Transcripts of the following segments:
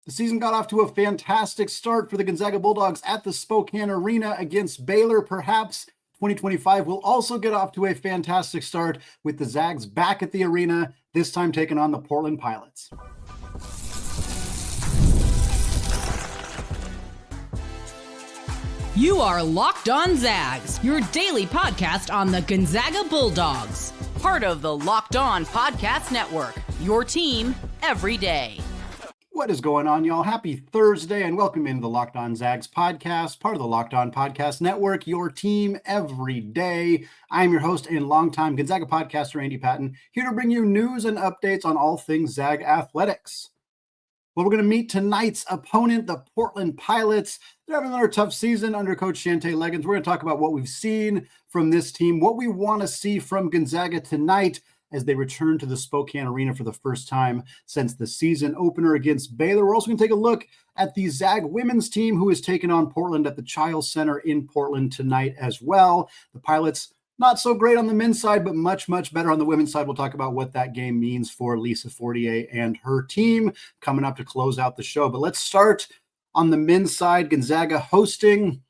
The season got off to a fantastic start for the Gonzaga Bulldogs at the Spokane Arena against Baylor. Perhaps 2025 will also get off to a fantastic start with the Zags back at the arena, this time taking on the Portland Pilots. You are Locked On Zags, your daily podcast on the Gonzaga Bulldogs. Part of the Locked On Podcast Network, your team every day. What is going on, y'all? Happy Thursday and welcome into the Locked On Zags podcast, part of the Locked On Podcast Network, your team every day. I'm your host and longtime Gonzaga podcaster, Andy Patton, here to bring you news and updates on all things Zag athletics. Well, we're going to meet tonight's opponent, the Portland Pilots. They're having another tough season under Coach Shante Leggins. We're going to talk about what we've seen from this team, what we want to see from Gonzaga tonight as they return to the Spokane Arena for the first time since the season opener against Baylor. We're also going to take a look at the Zag women's team, who is taking on Portland at the Chiles Center in Portland tonight as well. The Pilots, not so great on the men's side, but much, much better on the women's side. We'll talk about what that game means for Lisa Fortier and her team coming up to close out the show. But let's start on the men's side. Gonzaga hosting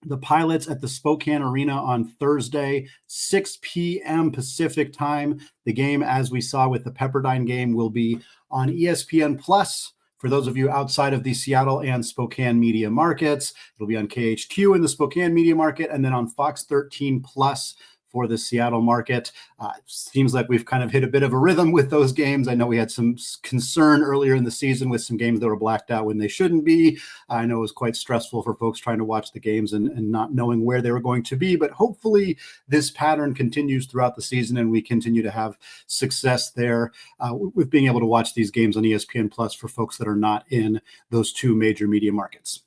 the Pilots at the Spokane Arena on Thursday, 6 p.m. Pacific time. The game, as we saw with the Pepperdine game, will be on ESPN Plus. For those of you outside of the Seattle and Spokane media markets, it'll be on KHQ in the Spokane media market, and then on Fox 13 Plus for the Seattle market. Seems like we've kind of hit a bit of a rhythm with those games. I know we had some concern earlier in the season with some games that were blacked out when they shouldn't be. I know it was quite stressful for folks trying to watch the games and not knowing where they were going to be, but hopefully this pattern continues throughout the season and we continue to have success there with being able to watch these games on ESPN Plus for folks that are not in those two major media markets.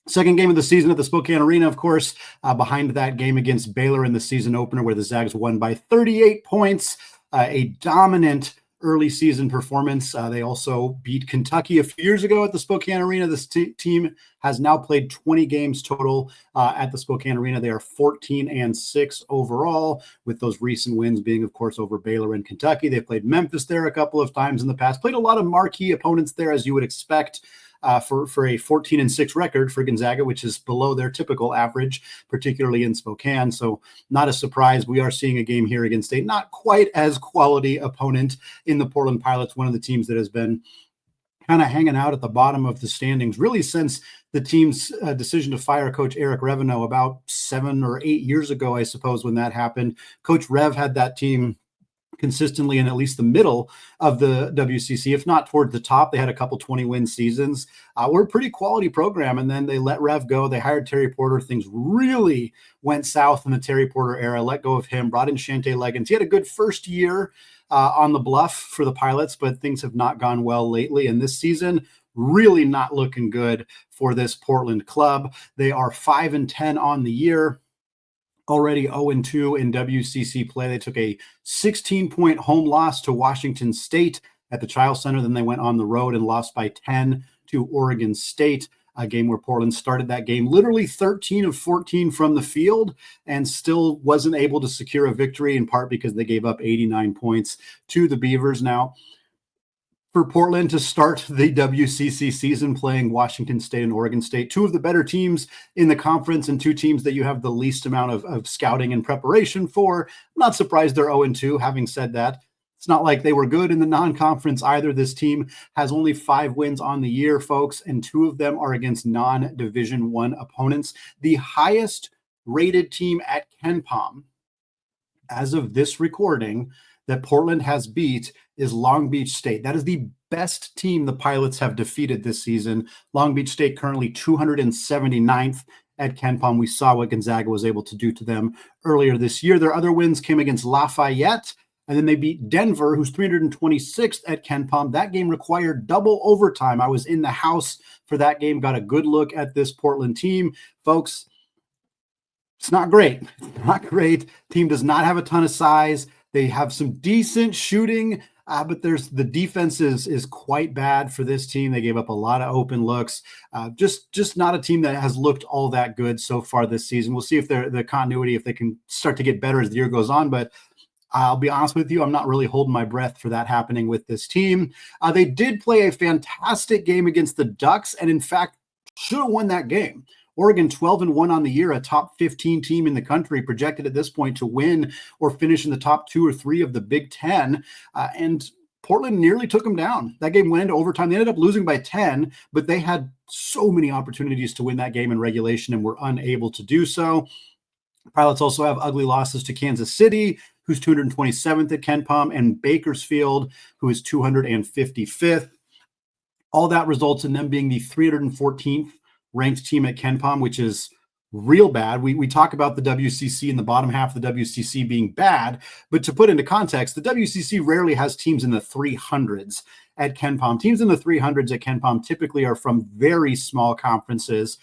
Second game of the season at the Spokane Arena, of course, behind that game against Baylor in the season opener where the Zags won by 38 points, a dominant early season performance. They also beat Kentucky a few years ago at the Spokane Arena. This team has now played 20 games total at the Spokane Arena. They are 14-6 overall, with those recent wins being, of course, over Baylor and Kentucky. They've played Memphis there a couple of times in the past, played a lot of marquee opponents there, as you would expect. For a 14-6 record for Gonzaga, which is below their typical average, particularly in Spokane. So not a surprise. We are seeing a game here against a not quite as quality opponent in the Portland Pilots, one of the teams that has been kind of hanging out at the bottom of the standings really since the team's decision to fire Coach Eric Reveneau about 7 or 8 years ago, I suppose, when that happened. Coach Rev had that team consistently in at least the middle of the WCC, if not toward the top. They had a couple 20-win seasons. We're a pretty quality program, and then they let Rev go. They hired Terry Porter. Things really went south in the Terry Porter era, let go of him, brought in Shante Leggins. He had a good first year on the bluff for the Pilots, but things have not gone well lately, and this season really not looking good for this Portland club. They are 5-10 on the year. Already 0-2 in WCC play. They took a 16-point home loss to Washington State at the Chiles Center. Then they went on the road and lost by 10 to Oregon State, a game where Portland started that game literally 13 of 14 from the field and still wasn't able to secure a victory, in part because they gave up 89 points to the Beavers. Now, for Portland to start the WCC season playing Washington State and Oregon State, two of the better teams in the conference and two teams that you have the least amount of scouting and preparation for. I'm not surprised they're 0-2. Having said that, it's not like they were good in the non-conference either. This team has only 5 wins on the year, folks, and 2 of them are against non-Division I opponents. The highest rated team at KenPom, as of this recording, that Portland has beat is Long Beach State. That is the best team the Pilots have defeated this season. Long Beach State currently 279th at KenPom. We saw what Gonzaga was able to do to them earlier this year. Their other wins came against Lafayette, and then they beat Denver, who's 326th at KenPom. That game required double overtime. I was in the house for that game, got a good look at this Portland team. Folks, it's not great. It's not great. Team does not have a ton of size. They have some decent shooting, but the defense is quite bad for this team. They gave up a lot of open looks. Just not a team that has looked all that good so far this season. We'll see if the continuity, if they can start to get better as the year goes on. But I'll be honest with you, I'm not really holding my breath for that happening with this team. They did play a fantastic game against the Ducks, and in fact, should have won that game. Oregon 12-1 on the year, a top 15 team in the country, projected at this point to win or finish in the top 2 or 3 of the Big Ten. And Portland nearly took them down. That game went into overtime. They ended up losing by 10, but they had so many opportunities to win that game in regulation and were unable to do so. Pilots also have ugly losses to Kansas City, who's 227th at KenPom, and Bakersfield, who is 255th. All that results in them being the 314th ranked team at KenPom, which is real bad. We talk about the WCC and the bottom half of the WCC being bad, but to put into context, the WCC rarely has teams in the 300s at KenPom. Teams in the 300s at KenPom typically are from very small conferences,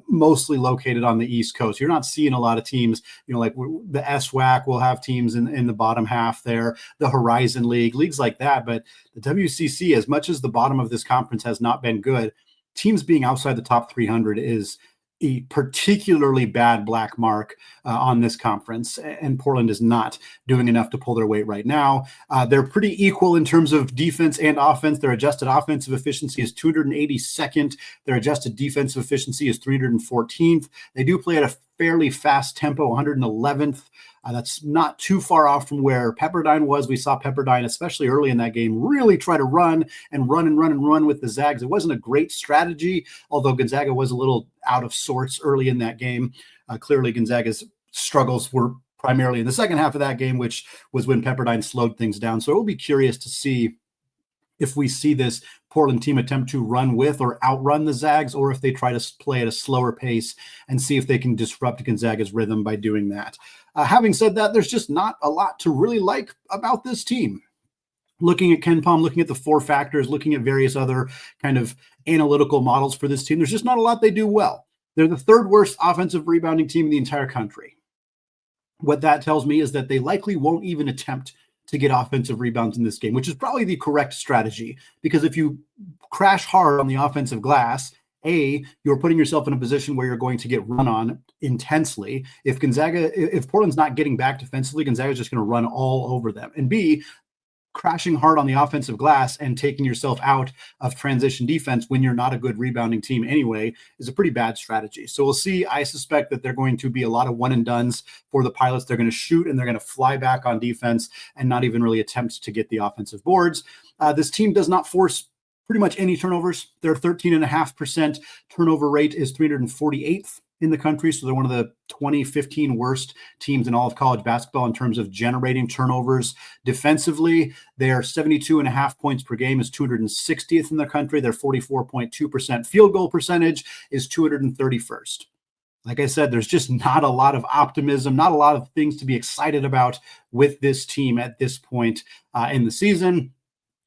mostly located on the East Coast. You're not seeing a lot of teams, like the SWAC will have teams in the bottom half there, the Horizon League, leagues like that. But the WCC, as much as the bottom of this conference has not been good, teams being outside the top 300 is a particularly bad black mark on this conference, and Portland is not doing enough to pull their weight right now. They're pretty equal in terms of defense and offense. Their adjusted offensive efficiency is 282nd. Their adjusted defensive efficiency is 314th. They do play at a fairly fast tempo, 111th. That's not too far off from where Pepperdine was. We saw Pepperdine, especially early in that game, really try to run with the Zags. It wasn't a great strategy, although Gonzaga was a little out of sorts early in that game. Clearly, Gonzaga's struggles were primarily in the second half of that game, which was when Pepperdine slowed things down. So it will be curious to see if we see this Portland team attempt to run with or outrun the Zags, or if they try to play at a slower pace and see if they can disrupt Gonzaga's rhythm by doing that. Having said that, there's just not a lot to really like about this team. Looking at KenPom, looking at the 4 factors, looking at various other kind of analytical models for this team, there's just not a lot they do well. They're the 3rd worst offensive rebounding team in the entire country. What that tells me is that they likely won't even attempt to get offensive rebounds in this game, which is probably the correct strategy, because if you crash hard on the offensive glass, you're putting yourself in a position where you're going to get run on intensely. If Portland's not getting back defensively, Gonzaga's just going to run all over them. And B, crashing hard on the offensive glass and taking yourself out of transition defense when you're not a good rebounding team anyway is a pretty bad strategy. So we'll see. I suspect that they're going to be a lot of one and dones for the Pilots. They're going to shoot and they're going to fly back on defense and not even really attempt to get the offensive boards. This team does not force pretty much any turnovers. Their 13.5% turnover rate is 348th in the country. So they're one of the 2015 worst teams in all of college basketball in terms of generating turnovers. Defensively, their 72.5 points per game is 260th in the country. Their 44.2% field goal percentage is 231st. Like I said, there's just not a lot of optimism, not a lot of things to be excited about with this team at this point in the season.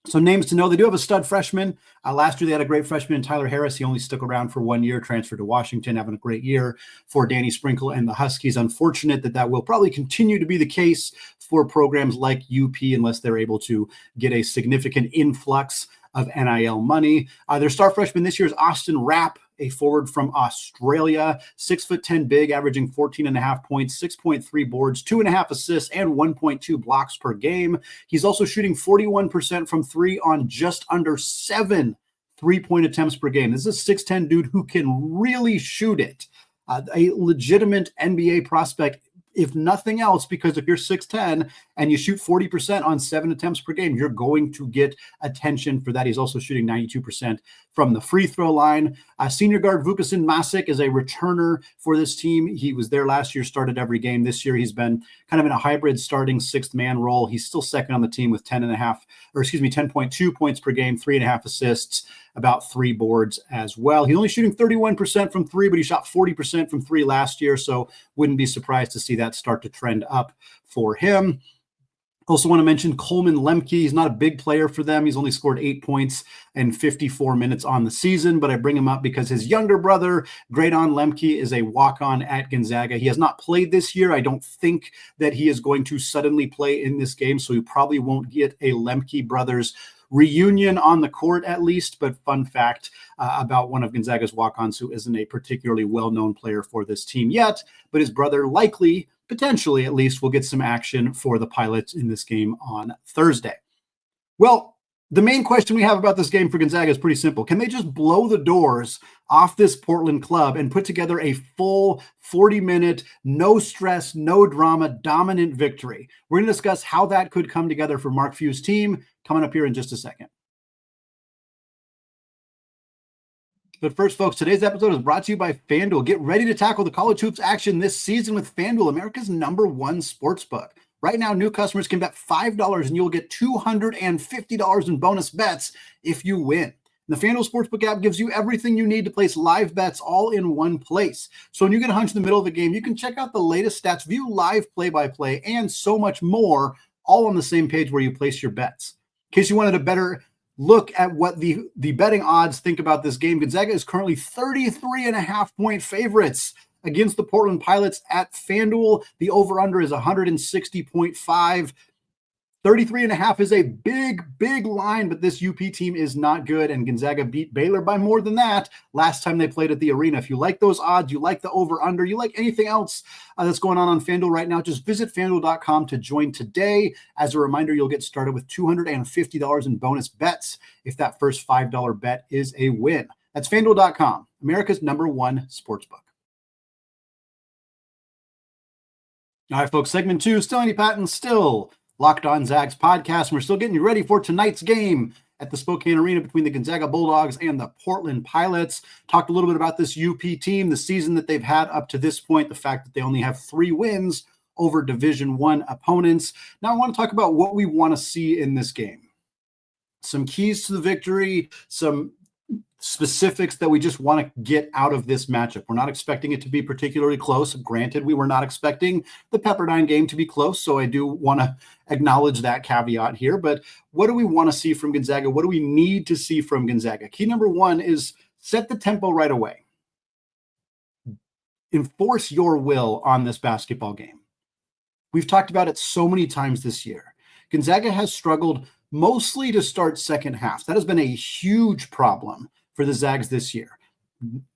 So names to know, they do have a stud freshman. Last year, they had a great freshman in Tyler Harris. He only stuck around for 1 year, transferred to Washington, having a great year for Danny Sprinkle and the Huskies. Unfortunate that will probably continue to be the case for programs like UP unless they're able to get a significant influx of NIL money. Their star freshman this year is Austin Rapp, a forward from Australia, 6'10" big, averaging 14.5 points, 6.3 boards, 2.5 assists, and 1.2 blocks per game. He's also shooting 41% from 3 on just under 7 3-point attempts per game. This is a 6'10" dude who can really shoot it. A legitimate NBA prospect, if nothing else, because if you're 6'10" and you shoot 40% on 7 attempts per game, you're going to get attention for that. He's also shooting 92% from the free throw line. Senior guard Vukasin Masic is a returner for this team. He was there last year, started every game. This year, he's been kind of in a hybrid starting 6th man role. He's still second on the team with 10.2 points per game, 3.5 assists, about 3 boards as well. He's only shooting 31% from 3, but he shot 40% from 3 last year, so wouldn't be surprised to see that start to trend up for him. Also want to mention Coleman Lemke. He's not a big player for them. He's only scored 8 points in 54 minutes on the season, but I bring him up because his younger brother, Graydon Lemke, is a walk-on at Gonzaga. He has not played this year. I don't think that he is going to suddenly play in this game, so you probably won't get a Lemke brothers reunion on the court at least. But fun fact about one of Gonzaga's walk-ons who isn't a particularly well-known player for this team yet, but his brother likely, potentially at least, will get some action for the Pilots in this game on Thursday. Well, the main question we have about this game for Gonzaga is pretty simple. Can they just blow the doors off this Portland club and put together a full 40-minute, no stress, no drama, dominant victory? We're going to discuss how that could come together for Mark Few's team coming up here in just a second. But first, folks, today's episode is brought to you by FanDuel. Get ready to tackle the college hoops action this season with FanDuel, America's #1 sportsbook. Right now, new customers can bet $5 and you'll get $250 in bonus bets if you win. The FanDuel Sportsbook app gives you everything you need to place live bets all in one place. So when you get a hunch in the middle of a game, you can check out the latest stats, view live play-by-play, and so much more, all on the same page where you place your bets. In case you wanted a better look at what the betting odds think about this game, Gonzaga is currently 33.5-point favorites against the Portland Pilots at FanDuel. The over-under is 160.5. 33.5 is a big, big line, but this UP team is not good, and Gonzaga beat Baylor by more than that last time they played at the arena. If you like those odds, you like the over-under, you like anything else that's going on FanDuel right now, just visit FanDuel.com to join today. As a reminder, you'll get started with $250 in bonus bets if that first $5 bet is a win. That's FanDuel.com, America's #1 sportsbook. All right, folks, segment 2, still Andy Patton, still Locked On Zags podcast. And we're still getting you ready for tonight's game at the Spokane Arena between the Gonzaga Bulldogs and the Portland Pilots. Talked a little bit about this UP team, the season that they've had up to this point, the fact that they only have 3 wins over Division I opponents. Now I want to talk about what we want to see in this game. Some keys to the victory, some specifics that we just want to get out of this matchup. We're not expecting it to be particularly close. Granted, we were not expecting the Pepperdine game to be close, so I do want to acknowledge that caveat here. But what do we want to see from Gonzaga? What do we need to see from Gonzaga? Key number 1 is set the tempo right away. Enforce your will on this basketball game. We've talked about it so many times this year. Gonzaga has struggled mostly to start second half. That has been a huge problem for the Zags this year.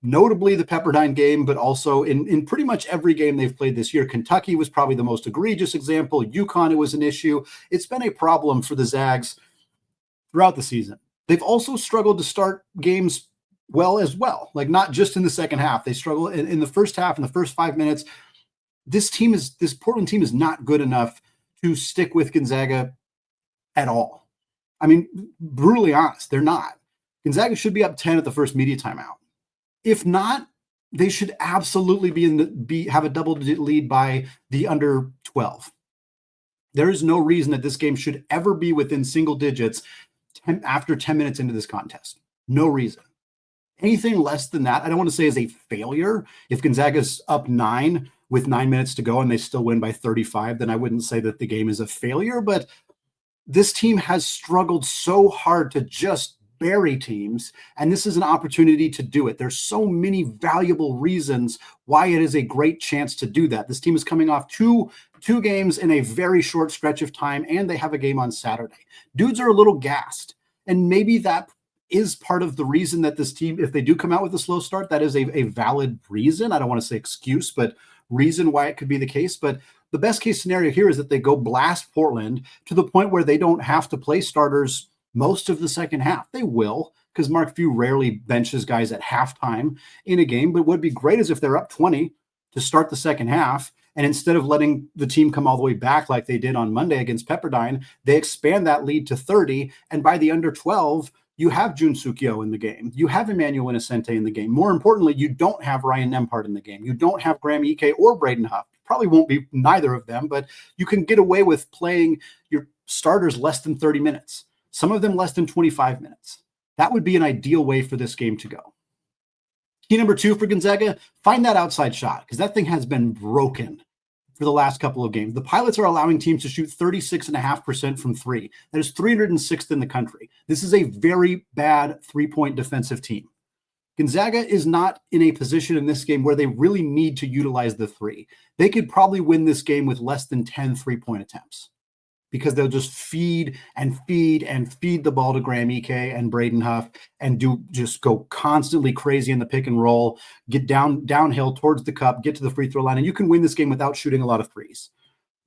Notably the Pepperdine game, but also in pretty much every game they've played this year. Kentucky was probably the most egregious example. UConn, it was an issue. It's been a problem for the Zags throughout the season. They've also struggled to start games as well, like not just in the second half. They struggle in the first half, in the first 5 minutes. This Portland team is not good enough to stick with Gonzaga at all. I mean, brutally honest, they're not. Gonzaga should be up 10 at the first media timeout. If not, they should absolutely have a double-digit lead by the under 12. There is no reason that this game should ever be within single digits after 10 minutes into this contest. No reason. Anything less than that, I don't want to say is a failure. If Gonzaga's up 9 with 9 minutes to go and they still win by 35, then I wouldn't say that the game is a failure. But this team has struggled so hard to just bury teams, and this is an opportunity to do it. There's so many valuable reasons why it is a great chance to do that. This team is coming off two games in a very short stretch of time, and they have a game on Saturday. Dudes are a little gassed, and maybe that is part of the reason that this team, if they do come out with a slow start, that is a valid reason. I don't want to say excuse, but reason why it could be the case. But the best case scenario here is that they go blast Portland to the point where they don't have to play starters most of the second half. They will, because Mark Few rarely benches guys at halftime in a game. But what would be great is if they're up 20 to start the second half, and instead of letting the team come all the way back like they did on Monday against Pepperdine, they expand that lead to 30. And by the under 12, you have Jun Sukyo in the game. You have Emmanuel Innocente in the game. More importantly, you don't have Ryan Nembhard in the game. You don't have Graham Ike or Braden Huff. Probably won't be neither of them, but you can get away with playing your starters less than 30 minutes. Some of them less than 25 minutes. That would be an ideal way for this game to go. Key number 2 for Gonzaga, find that outside shot, because that thing has been broken for the last couple of games. The Pilots are allowing teams to shoot 36.5% from 3. That is 306th in the country. This is a very bad 3-point defensive team. Gonzaga is not in a position in this game where they really need to utilize the 3. They could probably win this game with less than 10 3-point attempts, because they'll just feed and feed and feed the ball to Graham Ike and Braden Huff and just go constantly crazy in the pick and roll, get downhill towards the cup, get to the free throw line, and you can win this game without shooting a lot of threes.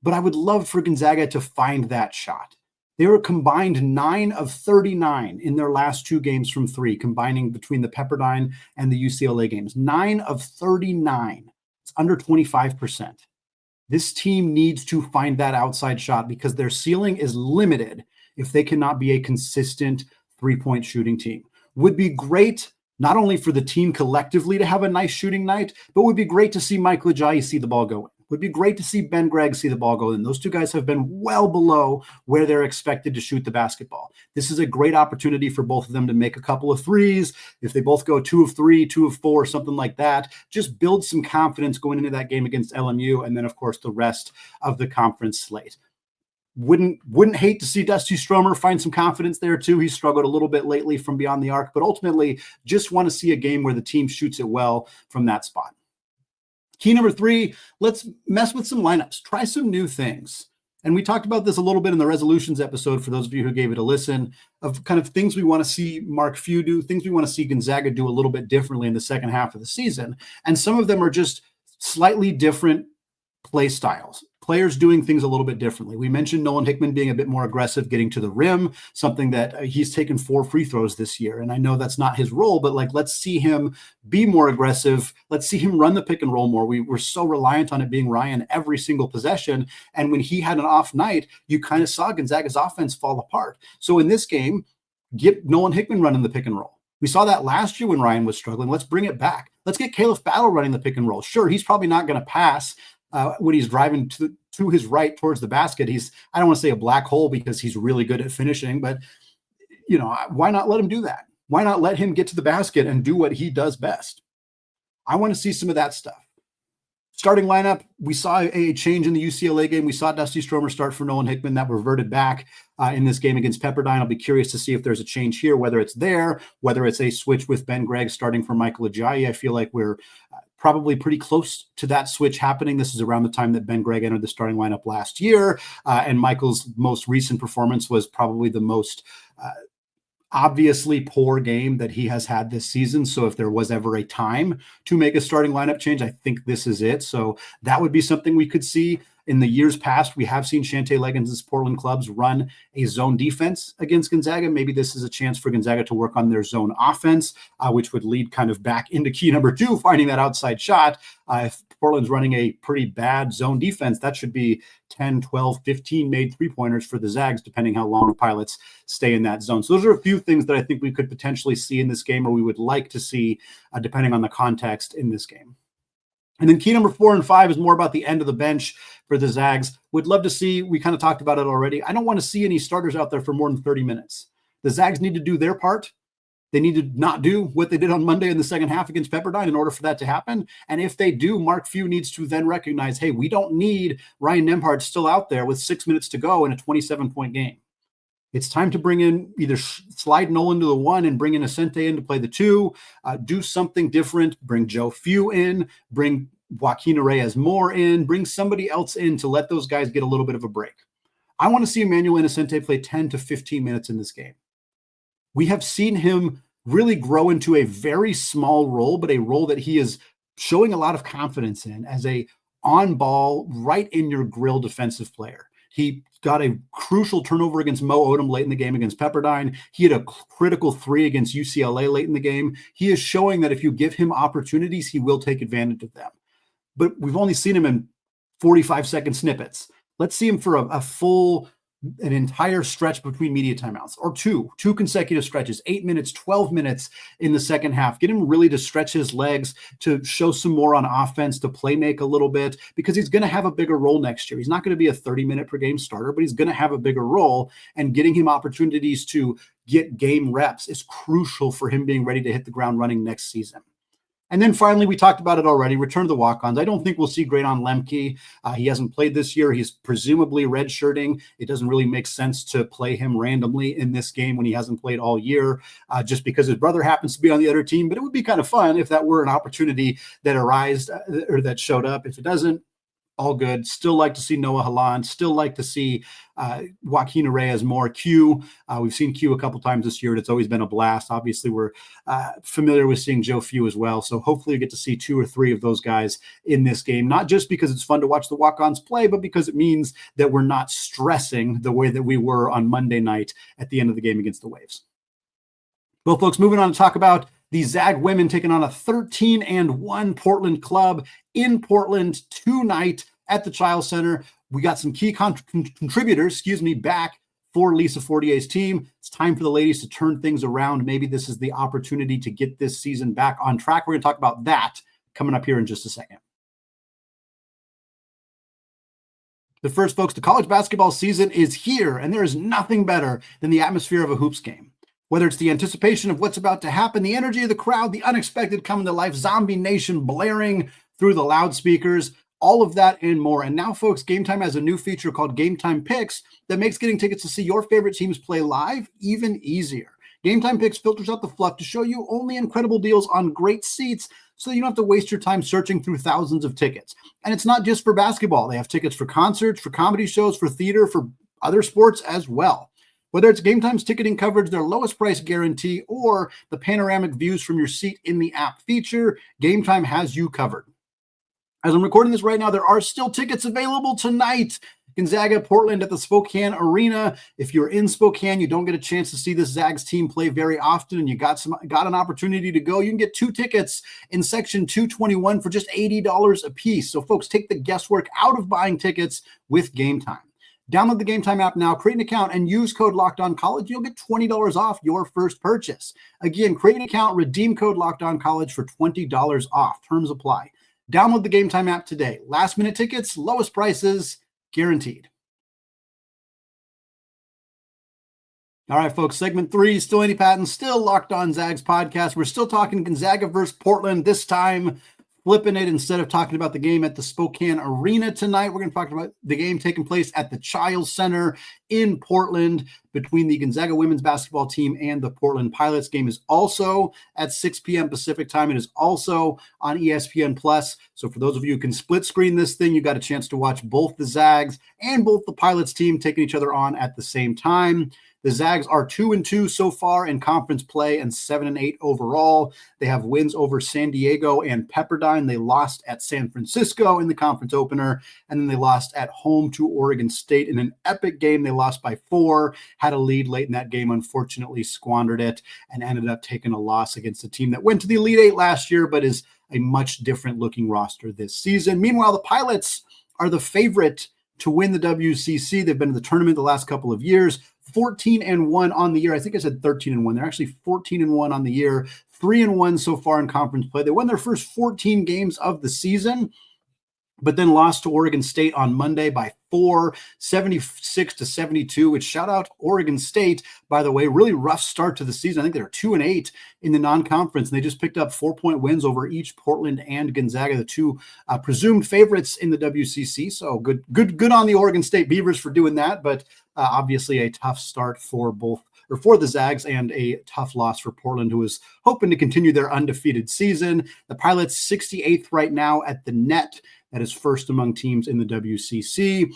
But I would love for Gonzaga to find that shot. They were combined 9 of 39 in their last 2 games from 3, combining between the Pepperdine and the UCLA games. 9 of 39. It's under 25%. This team needs to find that outside shot because their ceiling is limited if they cannot be a consistent three-point shooting team. Would be great not only for the team collectively to have a nice shooting night, but would be great to see Michael Ejim see the ball go in. Would be great to see Ben Gregg see the ball go in. Those 2 guys have been well below where they're expected to shoot the basketball. This is a great opportunity for both of them to make a couple of threes. If they both go 2 of 3, 2 of 4, something like that, just build some confidence going into that game against LMU. And then, of course, the rest of the conference slate. Wouldn't hate to see Dusty Stromer find some confidence there too. He's struggled a little bit lately from beyond the arc, but ultimately just want to see a game where the team shoots it well from that spot. Key number 3, let's mess with some lineups, try some new things. And we talked about this a little bit in the resolutions episode for those of you who gave it a listen, of kind of things we want to see Mark Few do, things we want to see Gonzaga do a little bit differently in the second half of the season. And some of them are just slightly different play styles, players doing things a little bit differently. We mentioned Nolan Hickman being a bit more aggressive, getting to the rim, something that he's taken 4 free throws this year. And I know that's not his role, but let's see him be more aggressive. Let's see him run the pick and roll more. We were so reliant on it being Ryan every single possession. And when he had an off night, you kind of saw Gonzaga's offense fall apart. So in this game, get Nolan Hickman running the pick and roll. We saw that last year when Ryan was struggling. Let's bring it back. Let's get Caleb Battle running the pick and roll. Sure, he's probably not going to pass when he's driving to his right towards the basket. I don't want to say a black hole because he's really good at finishing, but why not let him do that? Why not let him get to the basket and do what he does best? I want to see some of that stuff. Starting lineup, we saw a change in the UCLA game. We saw Dusty Stromer start for Nolan Hickman. That reverted back in this game against Pepperdine. I'll be curious to see if there's a change here, whether it's there, whether it's a switch with Ben Gregg starting for Michael Ejim. I feel like we're probably pretty close to that switch happening. This is around the time that Ben Gregg entered the starting lineup last year. And Michael's most recent performance was probably the most obviously poor game that he has had this season. So if there was ever a time to make a starting lineup change, I think this is it. So that would be something we could see. In the years past, we have seen Shante Leggins' Portland clubs run a zone defense against Gonzaga. Maybe this is a chance for Gonzaga to work on their zone offense, which would lead kind of back into key number 2, finding that outside shot. If Portland's running a pretty bad zone defense, that should be 10, 12, 15 made three-pointers for the Zags, depending how long the Pilots stay in that zone. So those are a few things that I think we could potentially see in this game, or we would like to see, depending on the context in this game. And then key number 4 and 5 is more about the end of the bench for the Zags. Would love to see, we kind of talked about it already. I don't want to see any starters out there for more than 30 minutes. The Zags need to do their part. They need to not do what they did on Monday in the second half against Pepperdine in order for that to happen. And if they do, Mark Few needs to then recognize, hey, we don't need Ryan Nembhard still out there with 6 minutes to go in a 27-point game. It's time to bring in either slide Nolan to the 1 and bring in Asante in to play the 2, do something different, bring Joe Few in, bring Joaquin Reyes-Moore in, bring somebody else in to let those guys get a little bit of a break. I want to see Emmanuel Asante play 10 to 15 minutes in this game. We have seen him really grow into a very small role, but a role that he is showing a lot of confidence in as a on-ball, right in your grill defensive player. He got a crucial turnover against Mo Odom late in the game against Pepperdine. He had a critical 3 against UCLA late in the game. He is showing that if you give him opportunities, he will take advantage of them. But we've only seen him in 45-second snippets. Let's see him for an entire stretch between media timeouts, or two consecutive stretches, 8 minutes, 12 minutes in the second half. Get him really to stretch his legs, to show some more on offense, to play make a little bit, because he's going to have a bigger role next year. He's not going to be a 30-minute per game starter, but he's going to have a bigger role, and getting him opportunities to get game reps is crucial for him being ready to hit the ground running next season. And then finally, we talked about it already, return to the walk-ons. I don't think we'll see Graydon Lemke. He hasn't played this year. He's presumably redshirting. It doesn't really make sense to play him randomly in this game when he hasn't played all year, just because his brother happens to be on the other team. But it would be kind of fun if that were an opportunity that arose or that showed up. If it doesn't, all good. Still like to see Noah Halan. Still like to see Joaquin Reyes more. Q. We've seen Q a couple times this year, and it's always been a blast. Obviously, we're familiar with seeing Joe Few as well. So hopefully you get to see 2 or 3 of those guys in this game, not just because it's fun to watch the walk-ons play, but because it means that we're not stressing the way that we were on Monday night at the end of the game against the Waves. Well, folks, moving on to talk about the Zag women taking on a 13-1 Portland club in Portland tonight at the Child Center. We got some key contributors, back for Lisa Fortier's team. It's time for the ladies to turn things around. Maybe this is the opportunity to get this season back on track. We're going to talk about that coming up here in just a second. But first, folks, the college basketball season is here, and there is nothing better than the atmosphere of a hoops game. Whether it's the anticipation of what's about to happen, the energy of the crowd, the unexpected coming to life, Zombie Nation blaring through the loudspeakers, all of that and more. And now, folks, Game Time has a new feature called Game Time Picks that makes getting tickets to see your favorite teams play live even easier. Game Time Picks filters out the fluff to show you only incredible deals on great seats so you don't have to waste your time searching through thousands of tickets. And it's not just for basketball. They have tickets for concerts, for comedy shows, for theater, for other sports as well. Whether it's Game Time's ticketing coverage, their lowest price guarantee, or the panoramic views from your seat in the app feature, Game Time has you covered. As I'm recording this right now, there are still tickets available tonight. Gonzaga, Portland at the Spokane Arena. If you're in Spokane, you don't get a chance to see this Zags team play very often, and you got an opportunity to go, you can get 2 tickets in section 221 for just $80 a piece. So folks, take the guesswork out of buying tickets with Game Time. Download the Game Time app now, create an account, and use code LOCKEDONCollege. You'll get $20 off your first purchase. Again, create an account, redeem code LOCKEDONCollege for $20 off. Terms apply. Download the Game Time app today. Last minute tickets, lowest prices, guaranteed. All right, folks, segment 3, still Andy Patton, still Locked On Zags podcast. We're still talking Gonzaga versus Portland, this time flipping it. Instead of talking about the game at the Spokane Arena tonight, we're going to talk about the game taking place at the Child Center in Portland between the Gonzaga women's basketball team and the Portland Pilots. Game is also at 6 p.m. Pacific time. It is also on ESPN+. So for those of you who can split screen this thing, you got a chance to watch both the Zags and both the Pilots team taking each other on at the same time. The Zags are 2-2 so far in conference play and 7-8 overall. They have wins over San Diego and Pepperdine. They lost at San Francisco in the conference opener, and then they lost at home to Oregon State in an epic game. They lost by 4, had a lead late in that game, unfortunately squandered it, and ended up taking a loss against a team that went to the Elite Eight last year, but is a much different looking roster this season. Meanwhile, the Pilots are the favorite to win the WCC. They've been in the tournament the last couple of years. 14-1 on the year. I think I said 13-1. They're actually 14-1 on the year. 3-1 so far in conference play. They won their first 14 games of the season, but then lost to Oregon State on Monday by 4, 76-72, which shout out Oregon State, by the way, really rough start to the season. I think they're 2-8 in the non-conference, and they just picked up 4-point wins over each Portland and Gonzaga, the 2 presumed favorites in the WCC. So good on the Oregon State Beavers for doing that, but obviously a tough start for the Zags, and a tough loss for Portland, who is hoping to continue their undefeated season. The Pilots 68th right now at the net. That is first among teams in the WCC.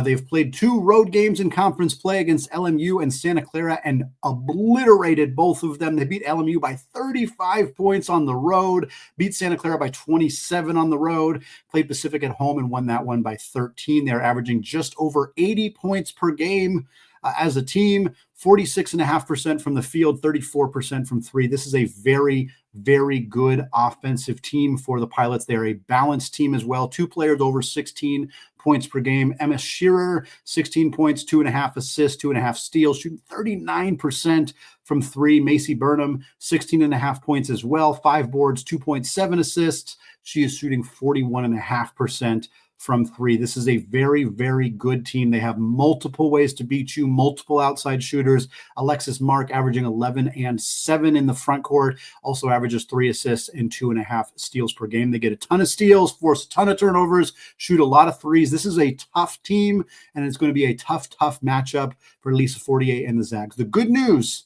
They've played 2 road games in conference play against LMU and Santa Clara and obliterated both of them. They beat LMU by 35 points on the road, beat Santa Clara by 27 on the road, played Pacific at home and won that one by 13. They're averaging just over 80 points per game as a team, 46.5% from the field, 34% from 3. This is a very, very good offensive team for the Pilots. They're a balanced team as well. 2 players over 16 points per game. Emma Shearer, 16 points, 2.5 assists, 2.5 steals, shooting 39% from 3. Macy Burnham, 16.5 points as well, 5 boards, 2.7 assists. She is shooting 41.5% from 3. This is a very, very good team. They have multiple ways to beat you, multiple outside shooters. Alexis Mark averaging 11 and 7 in the front court, also averages 3 assists and 2.5 steals per game. They get a ton of steals, force a ton of turnovers, shoot a lot of threes. This is a tough team, and it's going to be a tough matchup for Lisa Fortier and the Zags. The good news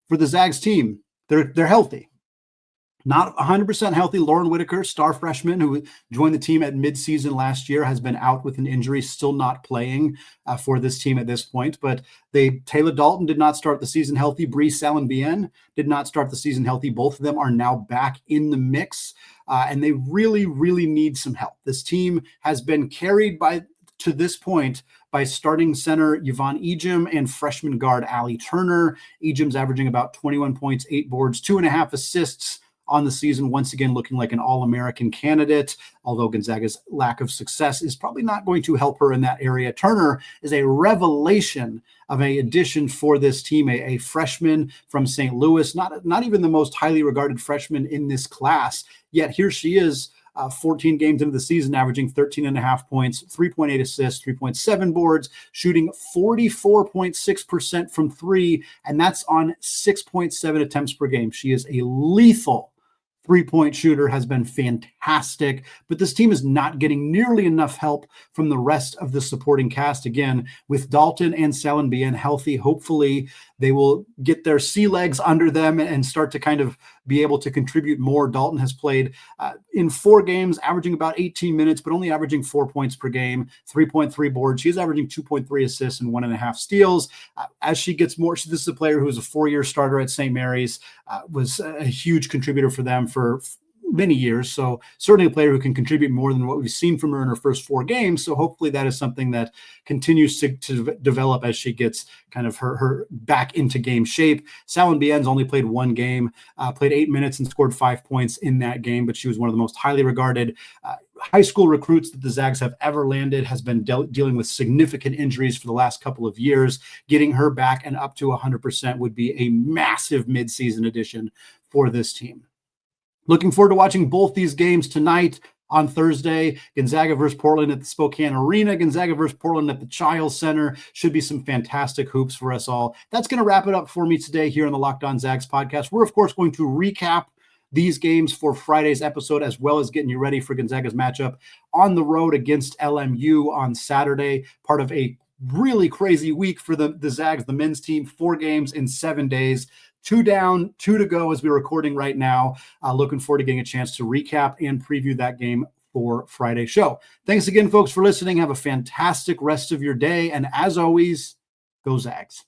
for the Zags team, they're healthy. Not 100% healthy. Lauren Whitaker, star freshman who joined the team at midseason last year, has been out with an injury, still not playing for this team at this point. But Taylor Dalton did not start the season healthy. Bree Salenbien did not start the season healthy. Both of them are now back in the mix, and they really, really need some help. This team has been carried to this point by starting center Yvonne Ejim and freshman guard Allie Turner. Ejim's averaging about 21 points, 8 boards, 2.5 assists on the season, once again looking like an All-American candidate, although Gonzaga's lack of success is probably not going to help her in that area. Turner is a revelation of an addition for this team, a freshman from St. Louis, not even the most highly regarded freshman in this class, yet here she is, 14 games into the season, averaging 13.5 points, 3.8 assists, 3.7 boards, shooting 44.6% from three, and that's on 6.7 attempts per game. She is a lethal three-point shooter, has been fantastic, but this team is not getting nearly enough help from the rest of the supporting cast. Again, with Dalton and Salenbien healthy, hopefully they will get their sea legs under them and start to kind of be able to contribute more. Dalton has played in 4 games, averaging about 18 minutes, but only averaging 4 points per game, 3.3 boards. She's averaging 2.3 assists and 1.5 steals. As she gets more, this is a player who was a 4-year starter at St. Mary's, was a huge contributor for them for many years. So certainly a player who can contribute more than what we've seen from her in her first 4 games. So hopefully that is something that continues to develop as she gets kind of her back into game shape. Salenbien's only played 1 game, played 8 minutes and scored 5 points in that game, but she was one of the most highly regarded high school recruits that the Zags have ever landed, has been dealing with significant injuries for the last couple of years. Getting her back and up to 100% would be a massive midseason addition for this team. Looking forward to watching both these games tonight on Thursday. Gonzaga versus Portland at the Spokane Arena. Gonzaga versus Portland at the Chiles Center. Should be some fantastic hoops for us all. That's going to wrap it up for me today here on the Locked On Zags podcast. We're, of course, going to recap these games for Friday's episode, as well as getting you ready for Gonzaga's matchup on the road against LMU on Saturday, part of a really crazy week for the Zags, the men's team. 4 games in 7 days. 2 down, 2 to go as we're recording right now. Looking forward to getting a chance to recap and preview that game for Friday's show. Thanks again, folks, for listening. Have a fantastic rest of your day. And as always, go Zags.